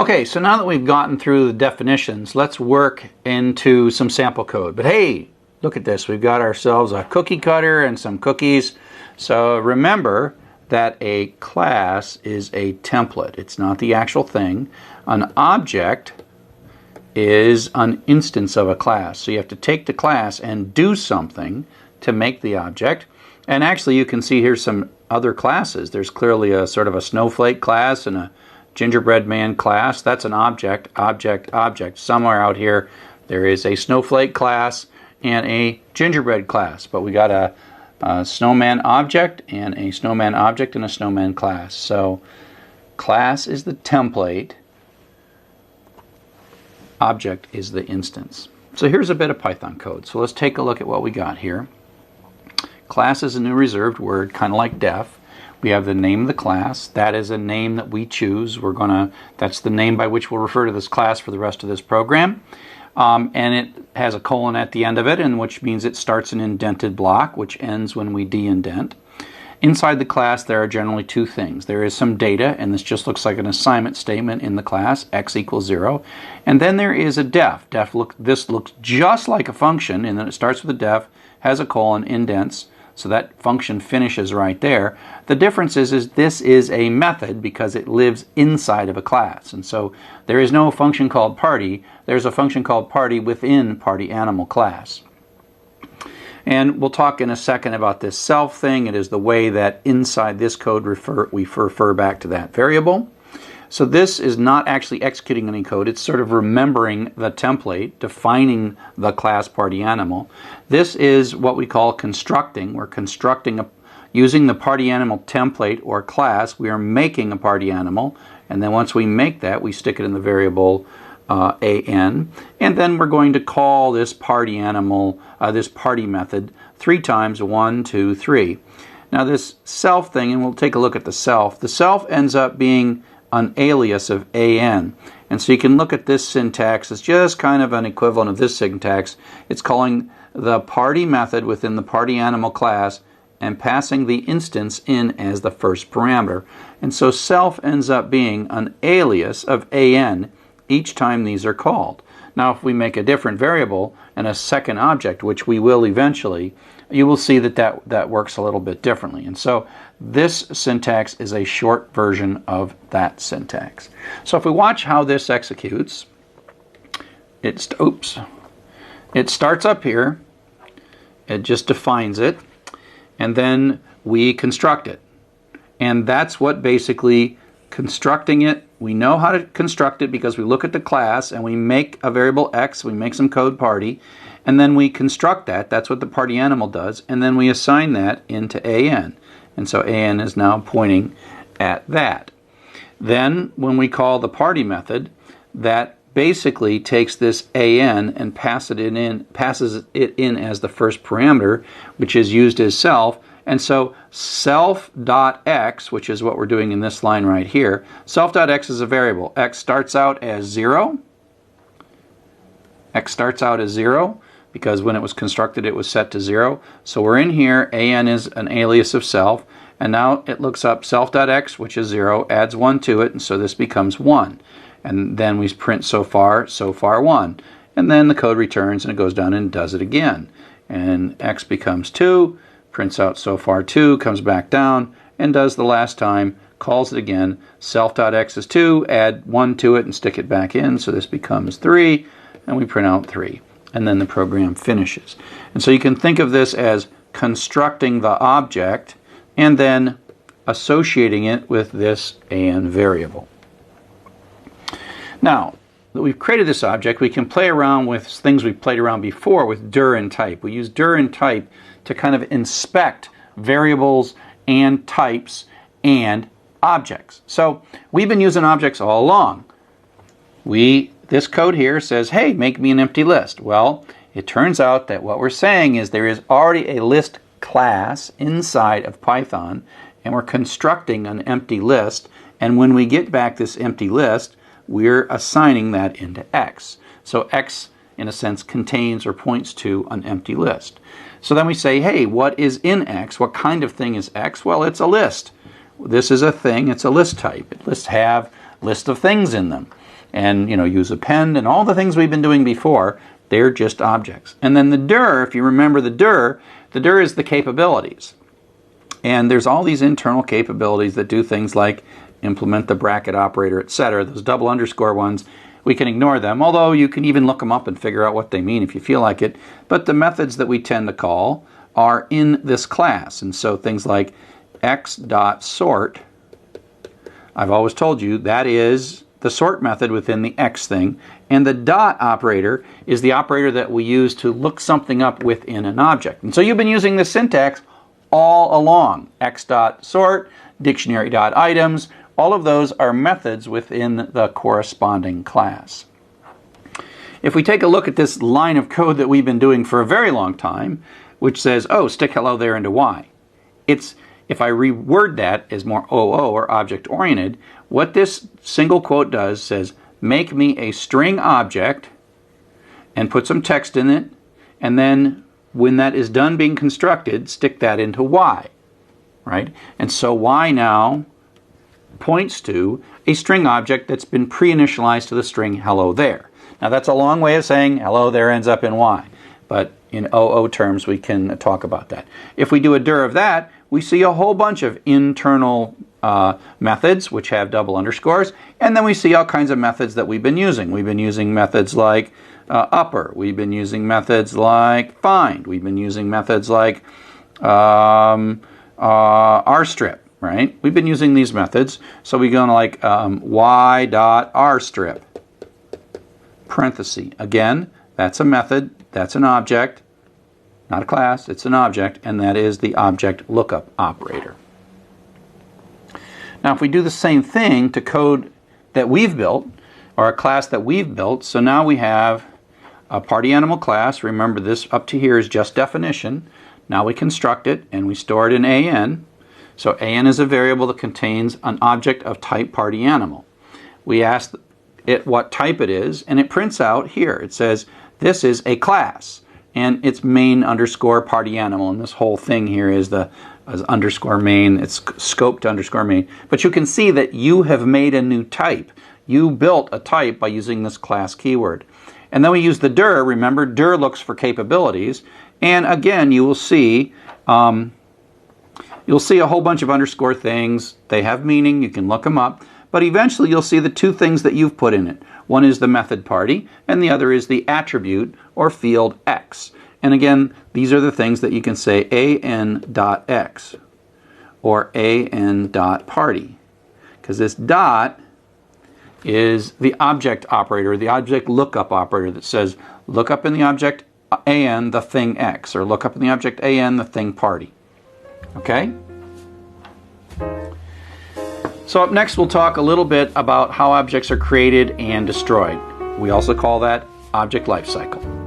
Okay, so now that we've gotten through the definitions, let's work into some sample code. But hey, look at this. We've got ourselves a cookie cutter and some cookies. So remember that a class is a template. It's not the actual thing. An object is an instance of a class. So you have to take the class and do something to make the object. And actually you can see here's some other classes. There's clearly a sort of a snowflake class and a gingerbread man class. That's an object, object, object. Somewhere out here there is a snowflake class and a gingerbread class. But we got a snowman object and a snowman object and a snowman class. So class is the template. Object is the instance. So here's a bit of Python code. So let's take a look at what we got here. Class is a new reserved word, kind of like def. We have the name of the class. That is a name that we choose. That's the name by which we'll refer to this class for the rest of this program. And it has a colon at the end of it, and which means it starts an indented block, which ends when we de-indent. Inside the class, there are generally two things. There is some data, and this just looks like an assignment statement in the class, x equals 0. And then there is a def. This looks just like a function, and then it starts with a def, has a colon, indents. So that function finishes right there. The difference is this is a method because it lives inside of a class. And so there is no function called party. There's a function called party within party animal class. And we'll talk in a second about this self thing. It is the way that inside this code we refer back to that variable. So this is not actually executing any code. It's sort of remembering the template, defining the class party animal. This is what we call constructing. We're constructing using the party animal template or class. We are making a party animal, and then once we make that, we stick it in the variable an, and then we're going to call this party animal, this party method 3 times, 1, 2, 3. Now this self thing, and we'll take a look at the self. The self ends up being an alias of an. And so you can look at this syntax. It's just kind of an equivalent of this syntax. It's calling the party method within the party animal class and passing the instance in as the first parameter. And so self ends up being an alias of an each time these are called. Now if we make a different variable and a second object, which we will eventually, you will see that works a little bit differently. And so this syntax is a short version of that syntax. So if we watch how this executes, it starts up here, it just defines it, and then we construct it. And that's what basically constructing it. We know how to construct it because we look at the class and we make a variable x, we make some code party, and then we construct that. That's what the party animal does, and then we assign that into an. And so an is now pointing at that. Then when we call the party method, that basically takes this an and passes it in as the first parameter, which is used as self. And so self.x, which is what we're doing in this line right here, self.x is a variable. X starts out as 0. X starts out as 0 because when it was constructed it was set to 0. So we're in here, an is an alias of self, and now it looks up self.x, which is 0, adds 1 to it, and so this becomes 1. And then we print so far 1. And then the code returns and it goes down and does it again. And x becomes 2. Prints out so far 2, comes back down, and does the last time, calls it again, self.x is 2, add 1 to it and stick it back in, so this becomes 3, and we print out 3. And then the program finishes. And so you can think of this as constructing the object and then associating it with this an variable. Now that we've created this object, we can play around with things we've played around before with dir and type. We use dir and type to kind of inspect variables and types and objects. So we've been using objects all along. This code here says, hey, make me an empty list. Well, it turns out that what we're saying is there is already a list class inside of Python, and we're constructing an empty list, and when we get back this empty list, we're assigning that into x. So x, in a sense, contains or points to an empty list. So then we say, hey, what is in x? What kind of thing is x? Well, it's a list. This is a thing. It's a list type. Lists have list of things in them. And, use append and all the things we've been doing before, they're just objects. And then the dir, if you remember the dir is the capabilities. And there's all these internal capabilities that do things like implement the bracket operator, etc. Those double underscore ones, we can ignore them, although you can even look them up and figure out what they mean if you feel like it. But the methods that we tend to call are in this class. And so things like x.sort, I've always told you that is the sort method within the x thing. And the dot operator is the operator that we use to look something up within an object. And so you've been using this syntax all along. X.sort, dictionary.items, all of those are methods within the corresponding class. If we take a look at this line of code that we've been doing for a very long time, which says, oh, stick hello there into y. If I reword that as more OO or object-oriented, what this single quote does says, make me a string object and put some text in it, and then when that is done being constructed, stick that into y, right? And so y now points to a string object that's been pre-initialized to the string hello there. Now that's a long way of saying hello there ends up in y, but in OO terms we can talk about that. If we do a dir of that, we see a whole bunch of internal methods which have double underscores, and then we see all kinds of methods that we've been using. We've been using methods like upper, we've been using methods like find, we've been using methods like rstrip, right? We've been using these methods, so we go to like y.rstrip, parenthesis. Again, that's a method, that's an object, not a class, it's an object, and that is the object lookup operator. Now if we do the same thing to code that we've built, or a class that we've built, so now we have a party animal class. Remember this up to here is just definition. Now we construct it and we store it in AN. So AN is a variable that contains an object of type party animal. We ask it what type it is, and it prints out here. It says this is a class, and it's main underscore party animal, and this whole thing here is the underscore main. It's scoped to underscore main. But you can see that you have made a new type. You built a type by using this class keyword. And then we use the dir. Remember, dir looks for capabilities, and again you will see a whole bunch of underscore things. They have meaning, you can look them up, but eventually you'll see the two things that you've put in it. One is the method party, and the other is the attribute or field x. And again, these are the things that you can say an.x or an.party, because this dot is the object operator, the object lookup operator that says look up in the object an the thing x, or look up in the object an the thing party. Okay? So up next we'll talk a little bit about how objects are created and destroyed. We also call that object lifecycle.